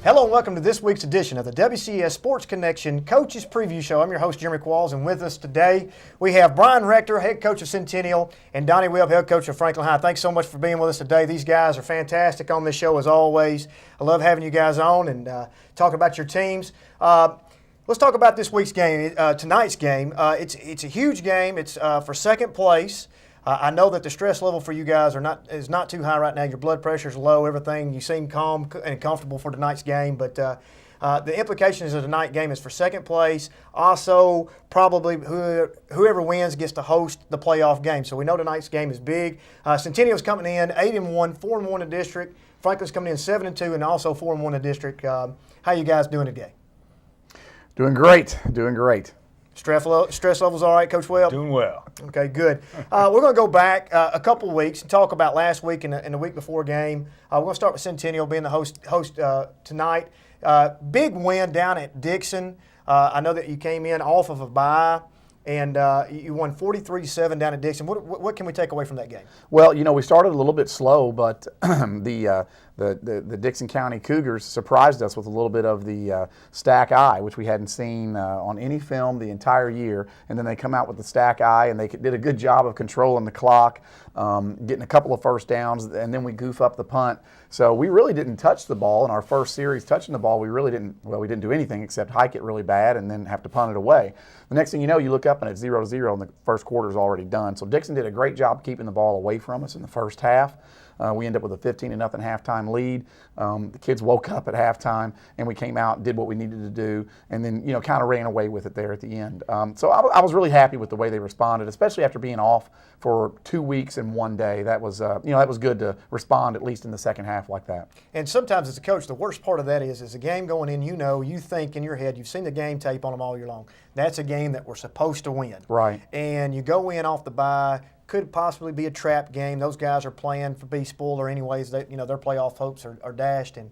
Hello and welcome to this week's edition of the WCS Sports Connection Coaches Preview Show. I'm your host, Jeremy Qualls, and with us today we have Brian Rector, head coach of Centennial, and Donnie, Webb, head coach of Franklin High. Thanks so much for being with us today. These guys are fantastic on this show as always. I love having you guys on and talking about your teams. Let's talk about this week's game, tonight's game. It's a huge game. It's for second place. I know that the stress level for you guys is not too high right now. Your blood pressure is low, everything. You seem calm and comfortable for tonight's game. But the implications of tonight's game is for second place. Also, probably whoever wins gets to host the playoff game. So we know tonight's game is big. Centennial's coming in 8-1, 4-1 in district. Franklin's coming in 7-2, and also 4-1 in district. How you guys doing today? Doing great. Stress levels all right, Coach Webb? Doing well. Okay, good. We're going to go back a couple weeks and talk about last week and the week before game. We're going to start with Centennial being the host tonight. Big win down at Dixon. I know that you came in off of a bye, and you won 43-7 down at Dixon. What can we take away from that game? Well, we started a little bit slow, but the Dixon County Cougars surprised us with a little bit of the stack eye, which we hadn't seen on any film the entire year. And then they come out with the stack eye, and they did a good job of controlling the clock, getting a couple of first downs, and then we goof up the punt. So we really didn't touch the ball in our first series. Touching the ball, we didn't do anything except hike it really bad and then have to punt it away. The next thing you know, you look up and it's 0-0 and the first quarter is already done. So Dixon did a great job keeping the ball away from us in the first half. We ended up with a 15-0 halftime lead. The kids woke up at halftime, and we came out and did what we needed to do, and then kind of ran away with it there at the end. So I was really happy with the way they responded, especially after being off for 2 weeks and 1 day. That was that was good to respond at least in the second half like that. And sometimes as a coach, the worst part of that is a game going in. You think in your head, you've seen the game tape on them all year long. That's a game that we're supposed to win. Right. And you go in off the bye. Could possibly be a trap game. Those guys are playing for be spoiler anyways. Their playoff hopes are dashed, and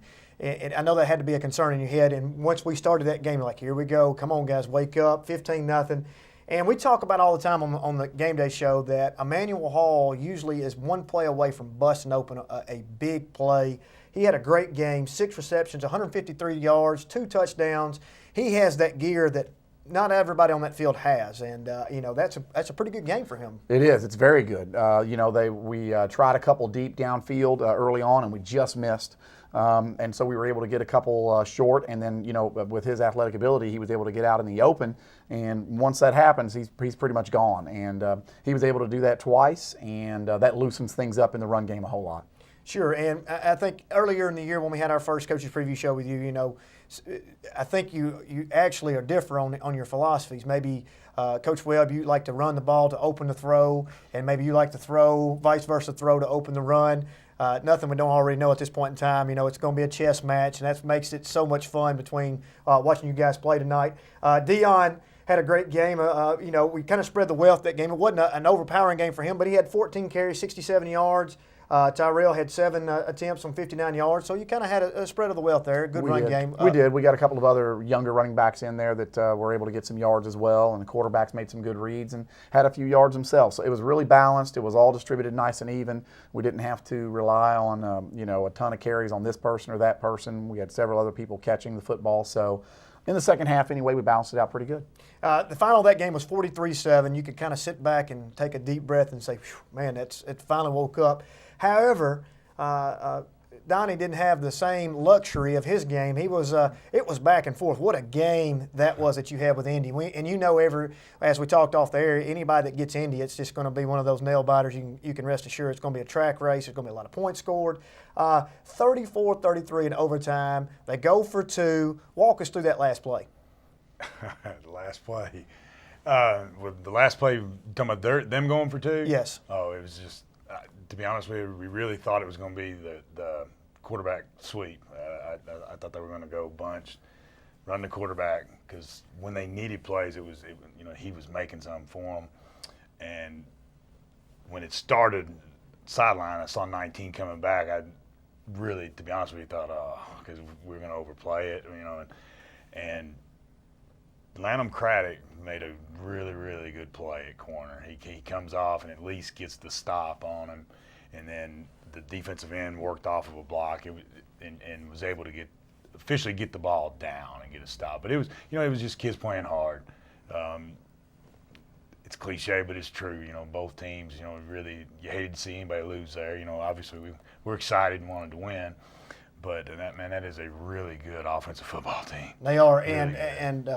I know that had to be a concern in your head. And once we started that game, like, here we go, come on guys, wake up, 15-0. And we talk about all the time on the game day show that Emmanuel Hall usually is one play away from busting open a big play. He had a great game, 6 receptions, 153 yards, 2 touchdowns. He has that gear that not everybody on that field has, and that's a pretty good game for him. It is. It's very good. We tried a couple deep downfield early on, and we just missed. And so we were able to get a couple short, and then with his athletic ability, he was able to get out in the open. And once that happens, he's pretty much gone. And he was able to do that twice, and that loosens things up in the run game a whole lot. Sure, and I think earlier in the year when we had our first coaches preview show with you, I think you actually are different on your philosophies. Maybe Coach Webb, you like to run the ball to open the throw, and maybe you like to throw, vice versa, throw to open the run. Nothing we don't already know at this point in time. It's going to be a chess match, and that makes it so much fun between watching you guys play tonight. Dion had a great game. We kind of spread the wealth that game. It wasn't an overpowering game for him, but he had 14 carries, 67 yards. Tyrell had 7 attempts on 59 yards, so you kind of had a spread of the wealth there. Good run game. We did. We got a couple of other younger running backs in there that were able to get some yards as well, and the quarterbacks made some good reads and had a few yards themselves. So it was really balanced. It was all distributed nice and even. We didn't have to rely on a ton of carries on this person or that person. We had several other people catching the football. So in the second half, anyway, we balanced it out pretty good. The final of that game was 43-7. You could kind of sit back and take a deep breath and say, man, it finally woke up. However, Donnie didn't have the same luxury of his game. It was back and forth. What a game that was that you had with Indy. As we talked off the air, anybody that gets Indy, it's just going to be one of those nail biters. You can rest assured it's going to be a track race. There's going to be a lot of points scored. 34-33 in overtime. They go for 2. Walk us through that last play. The last play. With the last play, talking about them going for 2? Yes. Oh, it was just. To be honest with you, we really thought it was going to be the quarterback sweep. I thought they were going to go bunch, run the quarterback, because when they needed plays, he was making something for them. And when it started sideline, I saw 19 coming back. I really, to be honest with you, thought, because we were going to overplay it, and Lanham Craddock made a really, really good play at corner. He comes off and at least gets the stop on him, and then the defensive end worked off of a block and was able to get officially get the ball down and get a stop. But it was, it was just kids playing hard. It's cliche, but it's true. Both teams, really, you hated to see anybody lose there. Obviously we're excited and wanted to win. But that is a really good offensive football team. They are, Really and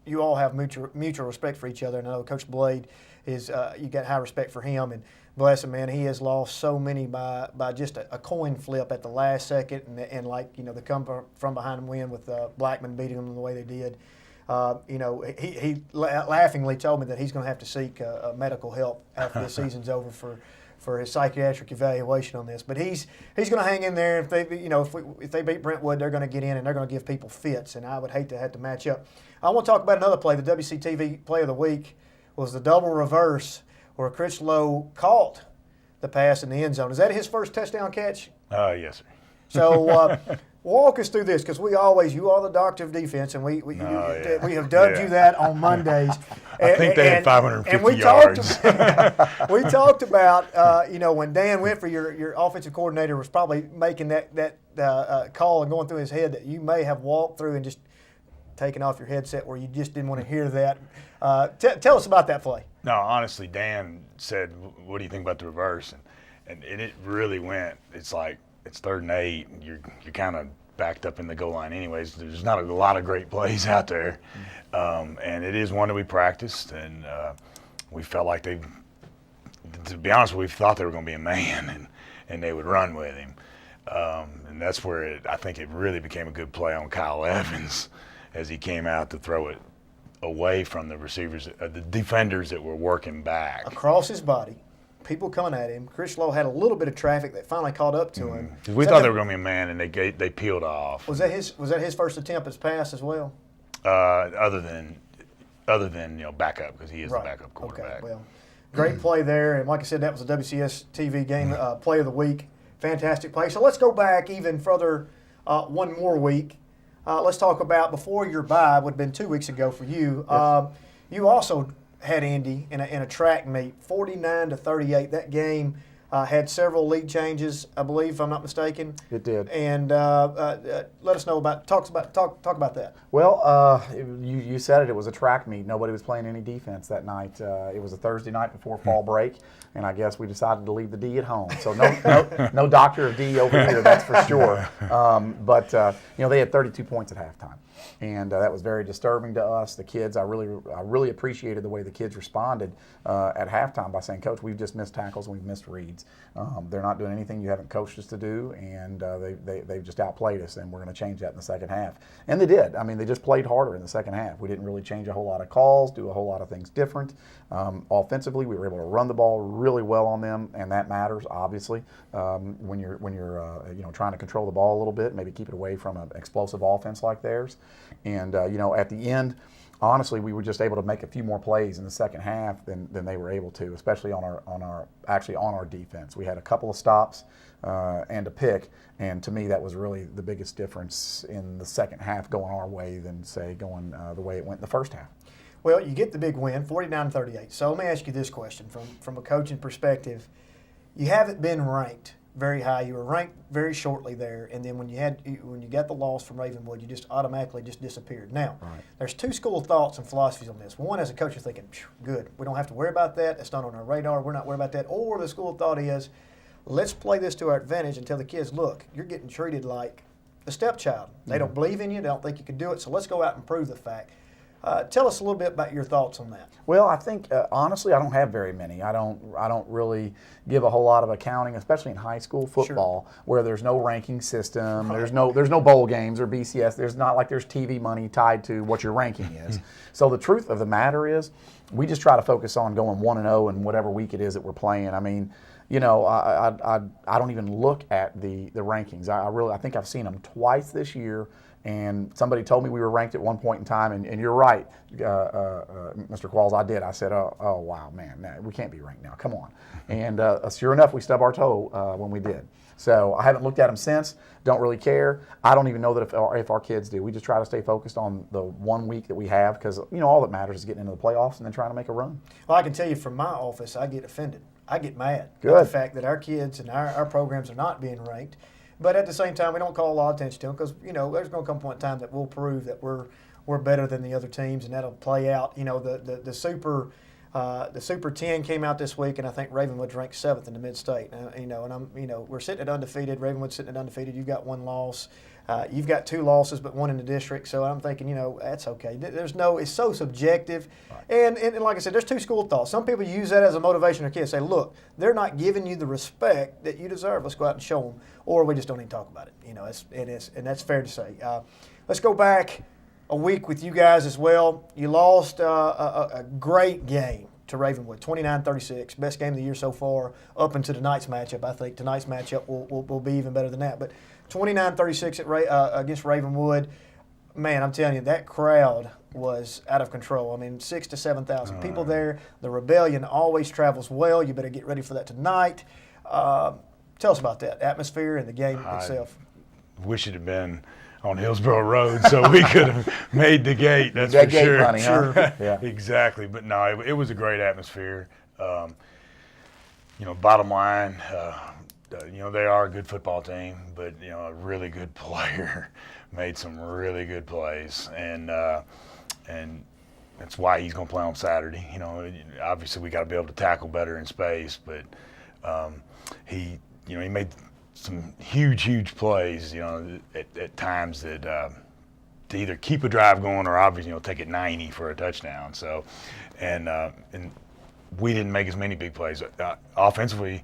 you all have mutual respect for each other. And I know Coach Blade is you got high respect for him, and bless him, man, he has lost so many by just a coin flip at the last second, and the come from behind him win with Blackman beating them the way they did. He laughingly told me that he's going to have to seek medical help after the season's over for his psychiatric evaluation on this. But he's going to hang in there. If they beat Brentwood, they're going to get in and they're going to give people fits. And I would hate to have to match up. I want to talk about another play. The WCTV play of the week was the double reverse where Chris Lowe caught the pass in the end zone. Is that his first touchdown catch? Yes, sir. So walk us through this, because you are the doctor of defense, and we have dubbed you that on Mondays. I think they had 550 and we yards. We talked about when Dan Winfrey, your offensive coordinator, was probably making that call and going through his head that you may have walked through and just taken off your headset where you just didn't want to hear that. Tell us about that play. No, honestly, Dan said, "What do you think about the reverse?" And it really went. It's like it's 3rd and 8. And you're kind of backed up in the goal line, anyways. There's not a lot of great plays out there, and it is one that we practiced, and we felt like to be honest, we thought they were going to be a man, and they would run with him, and that's where I think it really became a good play on Kyle Evans as he came out to throw it away from the receivers, the defenders that were working back. Across his body, people coming at him. Chris Lowe had a little bit of traffic that finally caught up to him. We thought they were going to be a man, and they peeled off. Was that his first attempt as pass as well? Other than backup, because he is the backup quarterback. Okay, well, great play there, and like I said, that was a WCS TV game play of the week. Fantastic play. So let's go back even further, one more week. Let's talk about before your bye, would have been 2 weeks ago for you. Yes. You also had Indy in a track meet, 49-38. That game had several league changes, I believe, if I'm not mistaken. It did. And let us know about talk about that. Well, you said it. It was a track meet. Nobody was playing any defense that night. It was a Thursday night before fall break, and I guess we decided to leave the D at home. So no doctor of D over here, that's for sure. But they had 32 points at halftime. And that was very disturbing to us. The kids, I really appreciated the way the kids responded at halftime by saying, "Coach, we've just missed tackles and we've missed reads. They're not doing anything you haven't coached us to do, and they've just outplayed us, and we're going to change that in the second half." And they did. I mean, they just played harder in the second half. We didn't really change a whole lot of calls, do a whole lot of things different. Offensively, we were able to run the ball really well on them, and that matters obviously when you're trying to control the ball a little bit, maybe keep it away from an explosive offense like theirs. And at the end, honestly, we were just able to make a few more plays in the second half than they were able to, especially on our defense. We had a couple of stops and a pick, and to me that was really the biggest difference in the second half going our way than say going the way it went in the first half. Well, you get the big win, 49-38. So let me ask you this question from a coaching perspective. You haven't been ranked very high. You were ranked very shortly there, and then when you got the loss from Ravenwood, you just automatically just disappeared. Now, There's two school of thoughts and philosophies on this. One, as a coach, you're thinking, good, we don't have to worry about that. It's not on our radar. We're not worried about that. Or the school of thought is, let's play this to our advantage and tell the kids, look, you're getting treated like a stepchild. They don't believe in you. They don't think you can do it. So let's go out and prove the fact. Tell us a little bit about your thoughts on that. Well, I think honestly, I don't have very many. I don't really give a whole lot of accounting, especially in high school football, where there's no ranking system. There's no bowl games or BCS. There's not like there's TV money tied to what your ranking is. So the truth of the matter is, we just try to focus on going 1-0 in whatever week it is that we're playing. I mean, I don't even look at the rankings. I think I've seen them twice this year. And somebody told me we were ranked at one point in time, and you're right, Mr. Qualls, I did. I said, oh wow, man, we can't be ranked now. Come on. And sure enough, we stubbed our toe when we did. So I haven't looked at them since. Don't really care. I don't even know that if our kids do. We just try to stay focused on the 1 week that we have, because all that matters is getting into the playoffs and then trying to make a run. Well, I can tell you from my office, I get offended. I get mad Good. at the fact that our kids and our programs are not being ranked. But at the same time, we don't call a lot of attention to them because, there's going to come a point in time that we'll prove that we're better than the other teams, and that'll play out. The Super 10 came out this week, and I think Ravenwood's ranked 7th in the Mid-State. We're sitting at undefeated. Ravenwood's sitting at undefeated. You've got 1 loss. You've got 2 losses, but 1 in the district. So I'm thinking, that's okay. It's so subjective. And like I said, there's 2 school of thought. Some people use that as a motivation to kids. Say, look, they're not giving you the respect that you deserve. Let's go out and show them. Or we just don't even talk about it. And that's fair to say. Let's go back a week with you guys as well. You lost a great game to Ravenwood, 29-36, best game of the year so far, up into tonight's matchup. I think tonight's matchup will be even better than that. But 29-36 against Ravenwood, man, I'm telling you, that crowd was out of control. I mean, 6,000 to 7,000 people there. The Rebellion always travels well. You better get ready for that tonight. Tell us about that atmosphere and the game itself. Wish it had been on Hillsborough Road so we could have made the gate. That's for gate sure. money, huh? Sure. Yeah. Exactly. But no, it was a great atmosphere. Bottom line, they are a good football team, but a really good player made some really good plays, and that's why he's going to play on Saturday. Obviously we got to be able to tackle better in space, but he made some huge plays, at times that to either keep a drive going or obviously take it 90 for a touchdown. So, and we didn't make as many big plays offensively.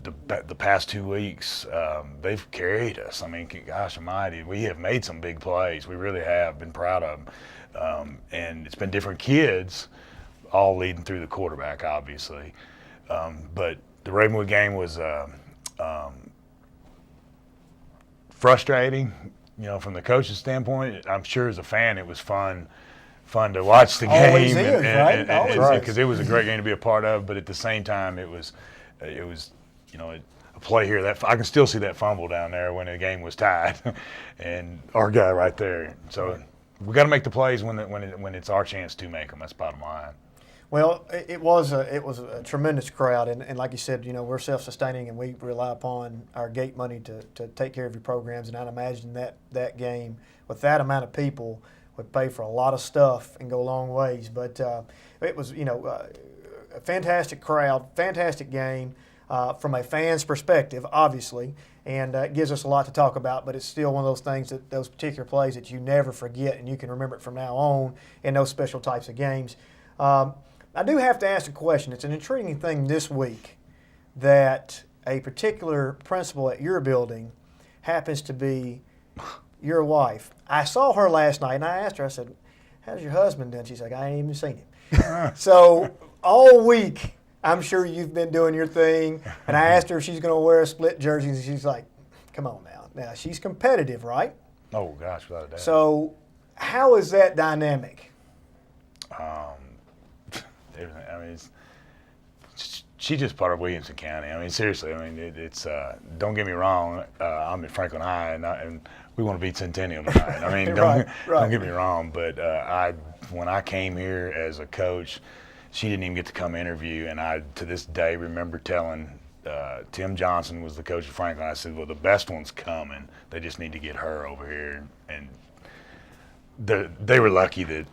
The past 2 weeks, they've carried us. I mean, gosh almighty, we have made some big plays. We really have been proud of them. And it's been different kids all leading through the quarterback, obviously. But the Ravenwood game was frustrating, from the coach's standpoint. I'm sure as a fan it was fun to watch the game. Always is, right? Because it was a great game to be a part of, but at the same time it was a play here that I can still see that fumble down there when the game was tied, and our guy right there. So we got to make the plays when it's our chance to make them. That's bottom line. Well, it was a tremendous crowd, and like you said, we're self-sustaining, and we rely upon our gate money to take care of your programs. And I'd imagine that game with that amount of people would pay for a lot of stuff and go a long ways. But it was a fantastic crowd, fantastic game from a fan's perspective, obviously, and it gives us a lot to talk about. But it's still one of those things those particular plays that you never forget, and you can remember it from now on in those special types of games. I do have to ask a question. It's an intriguing thing this week that a particular principal at your building happens to be your wife. I saw her last night, and I asked her, I said, how's your husband doing? She's like, I ain't even seen him. So all week, I'm sure you've been doing your thing, and I asked her if she's going to wear a split jersey, and she's like, come on now. Now, she's competitive, right? Oh, gosh, without a doubt. So how is that dynamic? She's just part of Williamson County. I mean, seriously. I mean, it's don't get me wrong. I'm at Franklin High, and we want to beat Centennial tonight. I mean, don't get me wrong. But when I came here as a coach, she didn't even get to come interview, and I to this day remember telling Tim Johnson was the coach of Franklin. I said, well, the best one's coming. They just need to get her over here, and they were lucky that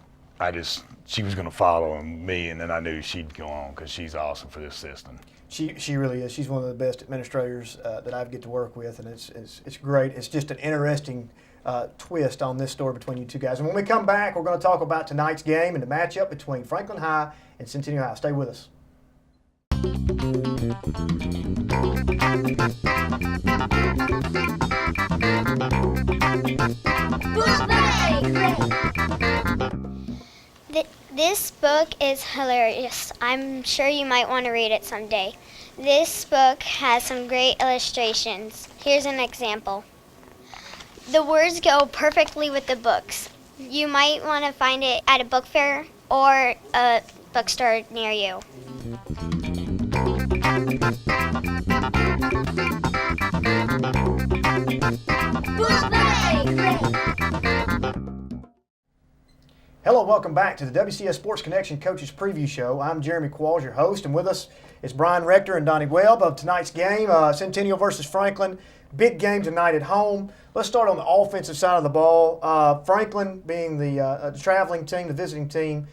she was going to follow me, and then I knew she'd go on because she's awesome for this system. She really is. She's one of the best administrators that I get to work with, and it's great. It's just an interesting twist on this story between you two guys. And when we come back, we're going to talk about tonight's game and the matchup between Franklin High and Centennial High. Stay with us. This book is hilarious. I'm sure you might want to read it someday. This book has some great illustrations. Here's an example. The words go perfectly with the books. You might want to find it at a book fair or a bookstore near you. Hello, welcome back to the WCS Sports Connection Coaches Preview Show. I'm Jeremy Qualls, your host, and with us is Brian Rector and Donnie Webb of tonight's game, Centennial versus Franklin. Big game tonight at home. Let's start on the offensive side of the ball. Franklin being the traveling team, the visiting team.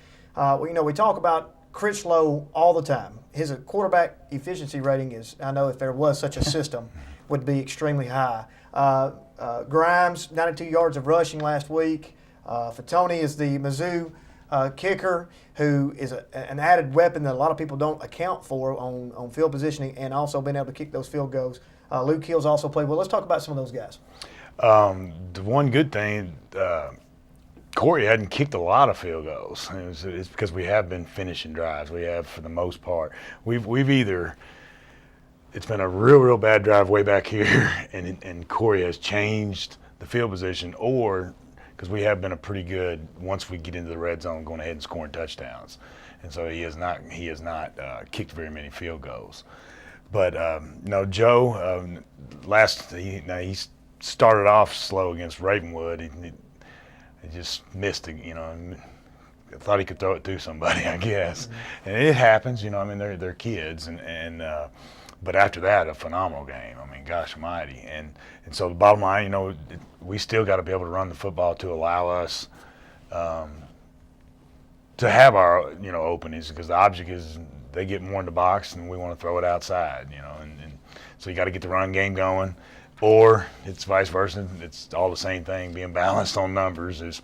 We talk about Critchlow all the time. His quarterback efficiency rating is, I know if there was such a system, would be extremely high. Grimes, 92 yards of rushing last week. Fatoni is the Mizzou kicker, who is an added weapon that a lot of people don't account for on field positioning, and also being able to kick those field goals. Luke Hill's also played well. Let's talk about some of those guys. The one good thing, Corey hadn't kicked a lot of field goals. It's because we have been finishing drives. We have, for the most part. We've either it's been a real bad drive way back here, and Corey has changed the field position, or because we have been a pretty good, once we get into the red zone, going ahead and scoring touchdowns. And so he has not kicked very many field goals. But Joe, he started off slow against Ravenwood. He just missed it, I thought he could throw it to somebody, I guess. Mm-hmm. And it happens, they're kids, but after that, a phenomenal game. Gosh almighty. And so the bottom line, we still got to be able to run the football to allow us to have our, openings, because the object is they get more in the box and we want to throw it outside, and so you got to get the run game going, or it's vice versa. It's all the same thing, being balanced on numbers. If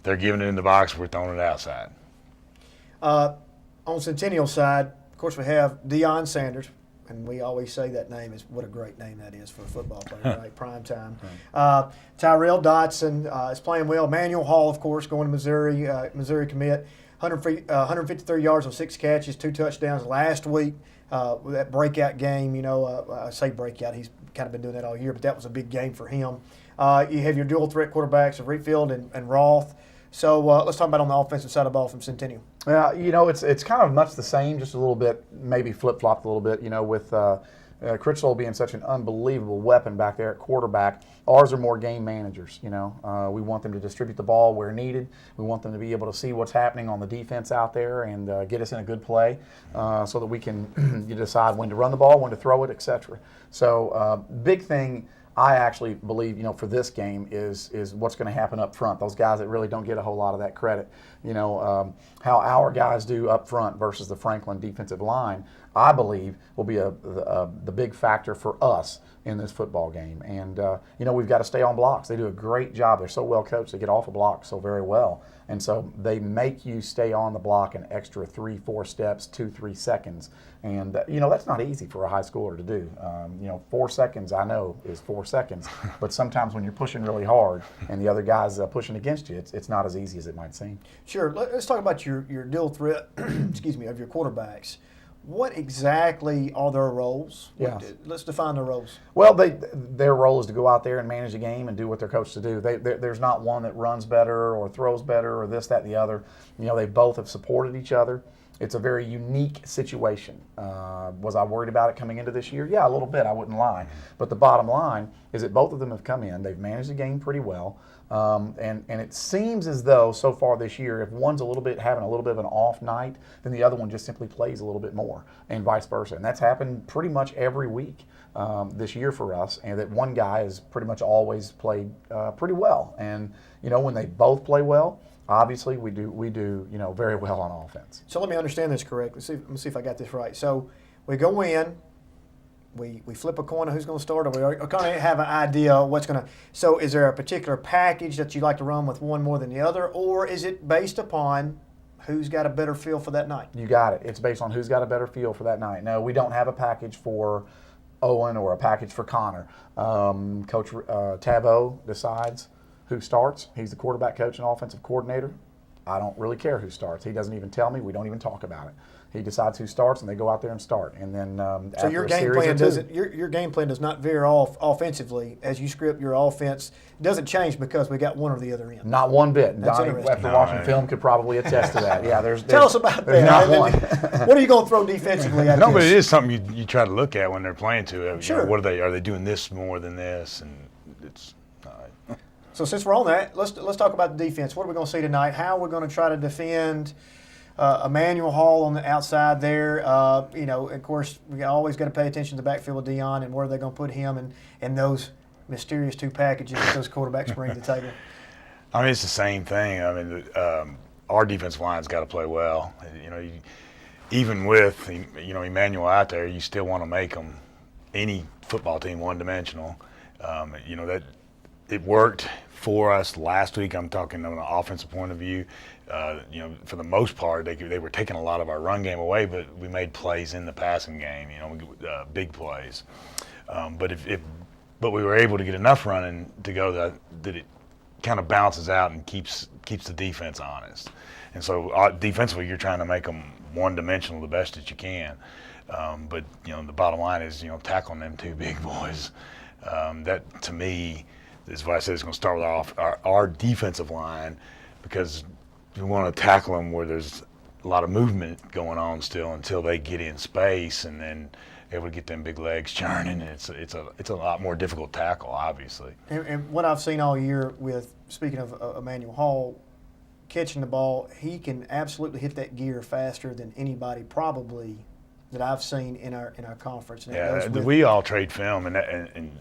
they're giving it in the box, we're throwing it outside. On Centennial side, of course, we have Deion Sanders. And we always say that name is what a great name that is for a football player, right? Prime time. Tyrell Dotson is playing well. Manuel Hall, of course, going to Missouri, Missouri commit. 153 yards on 6 catches, 2 touchdowns last week. With that breakout game, I say breakout. He's kind of been doing that all year, but that was a big game for him. You have your dual threat quarterbacks of Reedfield and Roth. So let's talk about on the offensive side of the ball from Centennial. Yeah, it's kind of much the same, just a little bit, maybe flip-flopped a little bit, with Critchlow being such an unbelievable weapon back there at quarterback. Ours are more game managers, We want them to distribute the ball where needed. We want them to be able to see what's happening on the defense out there and get us in a good play so that we can decide when to run the ball, when to throw it, etc. So big thing I actually believe, for this game is what's going to happen up front. Those guys that really don't get a whole lot of that credit, how our guys do up front versus the Franklin defensive line, I believe will be the big factor for us in this football game. And, we've got to stay on blocks. They do a great job. They're so well coached. They get off of blocks so very well. And so they make you stay on the block an extra 3-4 steps, 2-3 seconds. And, that's not easy for a high schooler to do. 4 seconds, I know, is 4 seconds. But sometimes when you're pushing really hard and the other guy's pushing against you, it's not as easy as it might seem. Sure. Let's talk about your dual threat, of your quarterbacks. What exactly are their roles? Yeah. Let's define their roles. Well, their role is to go out there and manage the game and do what they're coached to do. There's not one that runs better or throws better or this, that, and the other. They both have supported each other. It's a very unique situation. Was I worried about it coming into this year? Yeah, a little bit, I wouldn't lie. But the bottom line is that both of them have come in. They've managed the game pretty well. And it seems as though so far this year, if one's having a little bit of an off night, then the other one just simply plays a little bit more, and vice versa. And that's happened pretty much every week this year for us, and that one guy has pretty much always played pretty well. And when they both play well, obviously we do very well on offense. So let me understand this correctly. Let me see if I got this right. So we go in. We flip a coin of who's going to start, or we kind of have an idea of what's going to. So is there a particular package that you like to run with one more than the other, or is it based upon who's got a better feel for that night? You got it. It's based on who's got a better feel for that night. No, we don't have a package for Owen or a package for Connor. Coach Tabo decides who starts. He's the quarterback coach and offensive coordinator. I don't really care who starts. He doesn't even tell me. We don't even talk about it. He decides who starts, and they go out there and start. And then so your game plan your game plan does not veer off offensively as you script your offense. It doesn't change because we got one or the other end. Not one bit. That's Donnie, after watching film, could probably attest to that. Yeah, tell us about that. Not one. What are you going to throw defensively at No, this? but it is something you try to look at when they're playing to. Sure. What are they doing this more than this? And it's. So since we're on that, let's talk about the defense. What are we going to see tonight? How are we going to try to defend Emmanuel Hall on the outside there? Of course, we always got to pay attention to the backfield with Dion and where they're going to put him and those mysterious two packages that those quarterbacks bring to the table. I mean, it's the same thing. I mean, our defensive line's got to play well. Even with Emmanuel out there, you still want to make them any football team one-dimensional. That it worked for us last week. I'm talking from an offensive point of view. For the most part, they were taking a lot of our run game away, but we made plays in the passing game. Big plays. But we were able to get enough running to go that it kind of balances out and keeps the defense honest. And so defensively, you're trying to make them one-dimensional the best that you can. But the bottom line is tackling them two big boys. That to me is why I said it's going to start with our defensive line, because we want to tackle them where there's a lot of movement going on still until they get in space, and then able to get them big legs churning. It's a lot more difficult tackle, obviously. And what I've seen all year with, speaking of Emmanuel Hall, catching the ball, he can absolutely hit that gear faster than anybody probably that I've seen in our conference. And we all trade film, and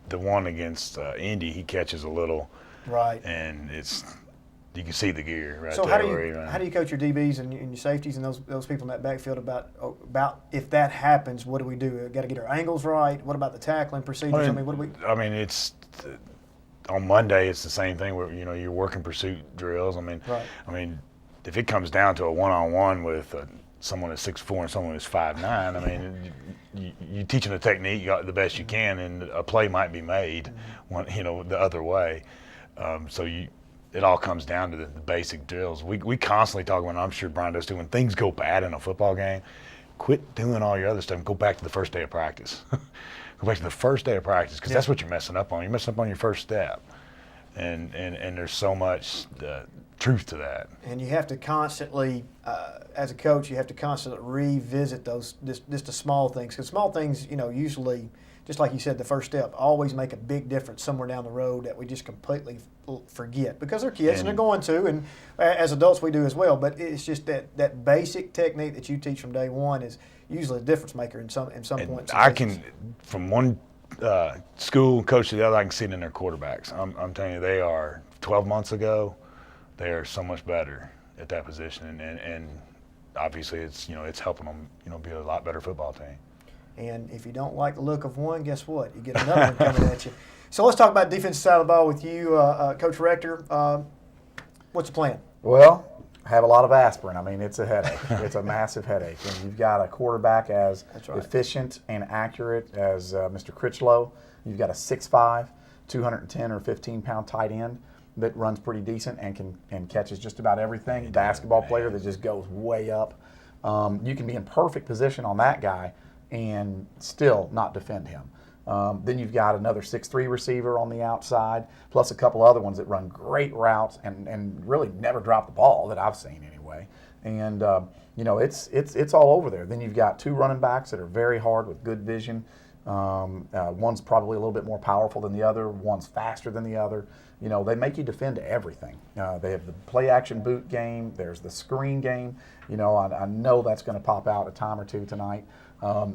the one against Indy, he catches a little, right, and you can see the gear right so there. How do you coach your DBs and your safeties and those people in that backfield about if that happens, what do we do? Got to get our angles right. What about the tackling procedures? It's on Monday. It's the same thing where you're working pursuit drills. Right. If it comes down to a one-on-one with someone that's 6'4" and someone that's 5'9", you teaching the technique the best you can, and a play might be made, the other way. It all comes down to the basic drills. We constantly talk about, I'm sure Brian does too, when things go bad in a football game, quit doing all your other stuff and go back to the first day of practice. Go back to the first day of practice, because that's what you're messing up on. You're messing up on your first step. And there's so much truth to that. And you have to constantly, as a coach, you have to constantly revisit just the small things. Because small things, usually, just like you said, the first step, always make a big difference somewhere down the road that we just completely forget. Because they're kids and they're going to, and as adults we do as well. But it's just that basic technique that you teach from day one is usually a difference maker in some points. I can, from one school coach to the other, I can see it in their quarterbacks. I'm telling you, they are 12 months ago, they are so much better at that position, and obviously it's helping them be a lot better football team. And if you don't like the look of one, guess what? You get another one coming at you. So let's talk about defensive side of the ball with you, Coach Rector. What's the plan? Well, have a lot of aspirin. It's a headache. It's a massive headache. And you've got a quarterback as efficient and accurate as Mr. Critchlow. You've got a 6'5", 210 or 15-pound tight end that runs pretty decent and catches just about everything. Basketball player that just goes way up. You can be in perfect position on that guy and still not defend him. Then you've got another 6'3" receiver on the outside, plus a couple other ones that run great routes and really never drop the ball that I've seen anyway. And it's all over there. Then you've got two running backs that are very hard with good vision. One's probably a little bit more powerful than the other. One's faster than the other. They make you defend everything. They have the play-action boot game. There's the screen game. I know that's going to pop out a time or two tonight.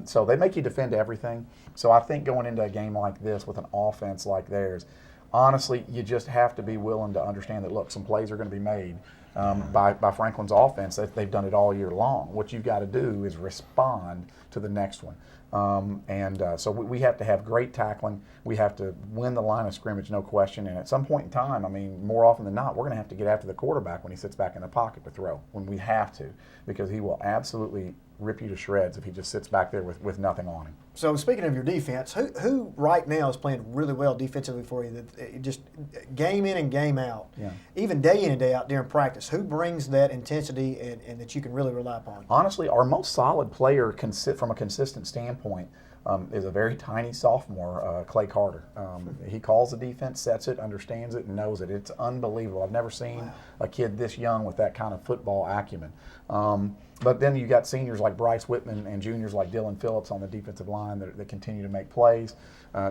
So they make you defend everything. So I think going into a game like this with an offense like theirs, honestly, you just have to be willing to understand that, look, some plays are going to be made by Franklin's offense. They've done it all year long. What you've got to do is respond to the next one. So we have to have great tackling. We have to win the line of scrimmage, no question. And at some point in time, more often than not, we're going to have to get after the quarterback when he sits back in the pocket to throw, when we have to, because he will absolutely rip you to shreds if he just sits back there with nothing on him. So speaking of your defense, who right now is playing really well defensively for you? That just game in and game out, even day in and day out during practice. Who brings that intensity and that you can really rely upon? Honestly, our most solid player from a consistent standpoint is a very tiny sophomore, Clay Carter. He calls the defense, sets it, understands it, and knows it. It's unbelievable. I've never seen a kid this young with that kind of football acumen. But then you got seniors like Bryce Whitman and juniors like Dylan Phillips on the defensive line that continue to make plays.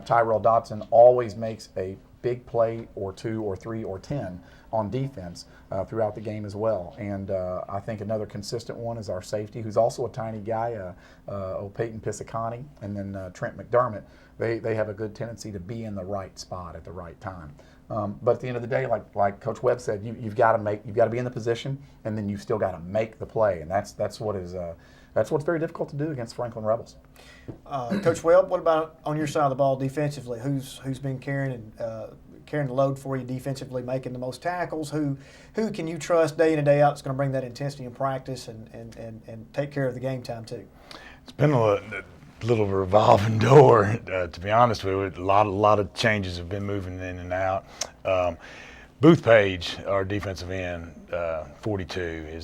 Tyrell Dotson always makes a big play or 2 or 3 or 10 on defense throughout the game as well. And I think another consistent one is our safety, who's also a tiny guy, Peyton Pisacani, and then Trent McDermott. They have a good tendency to be in the right spot at the right time. But at the end of the day, like Coach Webb said, you've got to be in the position, and then you've still got to make the play, and that's what's very difficult to do against Franklin Rebels. Coach Webb, what about on your side of the ball defensively? Who's been carrying the load for you defensively, making the most tackles? Who can you trust day in and day out? That's going to bring that intensity in practice and take care of the game time too. It's been a little revolving door, to be honest with you. A lot of changes have been moving in and out. Booth Page, our defensive end, 42,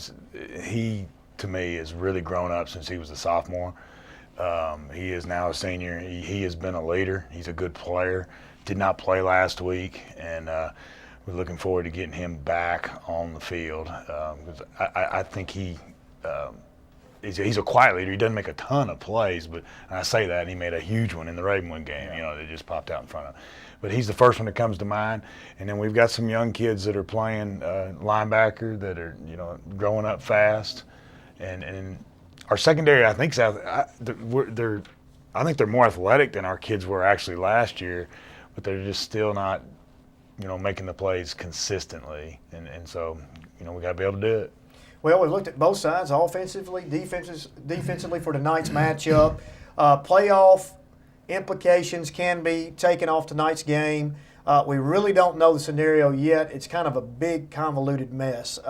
he to me has really grown up since he was a sophomore. He is now a senior. He has been a leader. He's a good player. Did not play last week, and we're looking forward to getting him back on the field. I think he's a quiet leader. He doesn't make a ton of plays, but I say that, and he made a huge one in the Ravenwood game, that just popped out in front of him. But he's the first one that comes to mind. And then we've got some young kids that are playing linebacker that are, growing up fast. And our secondary, I think, I think they're more athletic than our kids were actually last year, but they're just still not, making the plays consistently. And so, we got to be able to do it. Well, we've looked at both sides, offensively, defensively for tonight's matchup. Playoff implications can be taken off tonight's game. We really don't know the scenario yet. It's kind of a big, convoluted mess.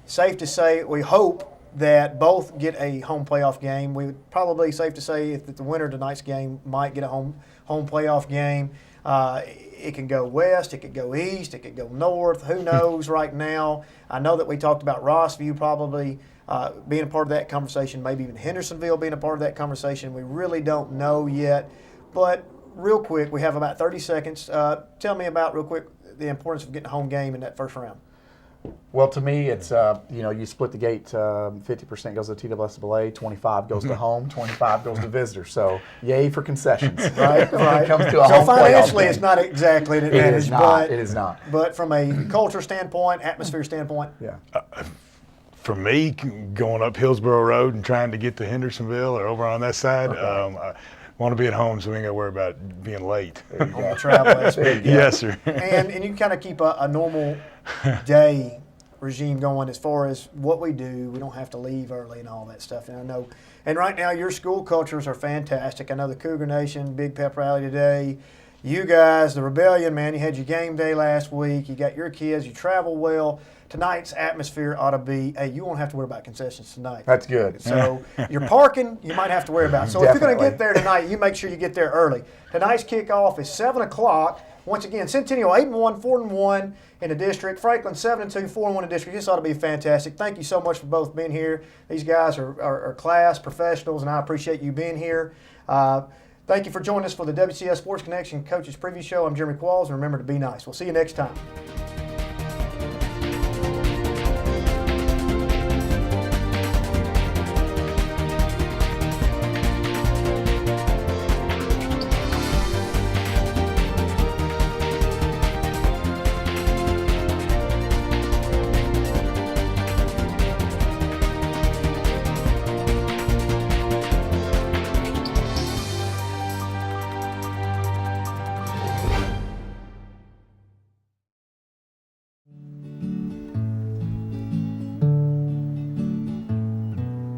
Safe to say, we hope that both get a home playoff game. We would probably safe to say if the winner of tonight's game might get a home playoff game. It can go west, it could go east, it could go north. Who knows right now? I know that we talked about Rossview probably being a part of that conversation, maybe even Hendersonville being a part of that conversation. We really don't know yet. But real quick, we have about 30 seconds. Tell me about, real quick, the importance of getting a home game in that first round. Well, to me, it's, you split the gate, 50% goes to TWSAA, 25 goes to home, 25 goes to visitors. So, yay for concessions, right? When it comes to a home playoff financially, game. It's not exactly an advantage. It is not. But from a culture standpoint, atmosphere standpoint. Yeah. For me, going up Hillsborough Road and trying to get to Hendersonville or over on that side, I want to be at home so we ain't got to worry about being late. On the travel aspect. Yes, sir. And you kind of keep a normal day regime going as far as what we do. We don't have to leave early and all that stuff. And I know, and right now your school cultures are fantastic. I know the Cougar Nation, big pep rally today. You guys, the Rebellion, man, you had your game day last week. You got your kids. You travel well. Tonight's atmosphere ought to be, hey, you won't have to worry about concessions tonight. That's good. So your parking, you might have to worry about. So if you're going to get there tonight, you make sure you get there early. Tonight's kickoff is 7 o'clock. Once again, Centennial 8-1, 4-1 in the district. Franklin 7-2, 4-1 in the district. This ought to be fantastic. Thank you so much for both being here. These guys are class professionals, and I appreciate you being here. Thank you for joining us for the WCS Sports Connection Coaches Preview Show. I'm Jeremy Qualls, and remember to be nice. We'll see you next time.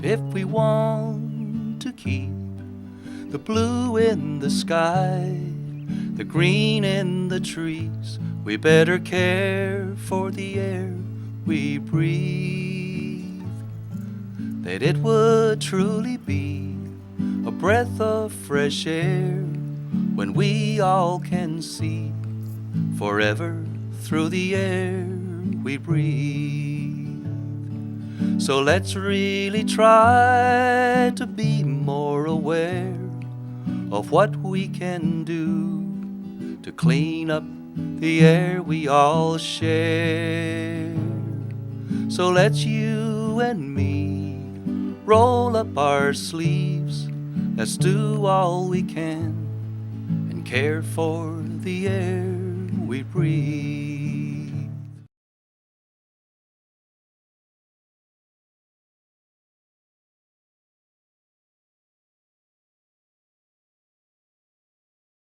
If we want to keep the blue in the sky, the green in the trees, we better care for the air we breathe. That it would truly be a breath of fresh air when we all can see forever through the air we breathe. So let's really try to be more aware of what we can do to clean up the air we all share. So let's you and me roll up our sleeves, let's do all we can and care for the air.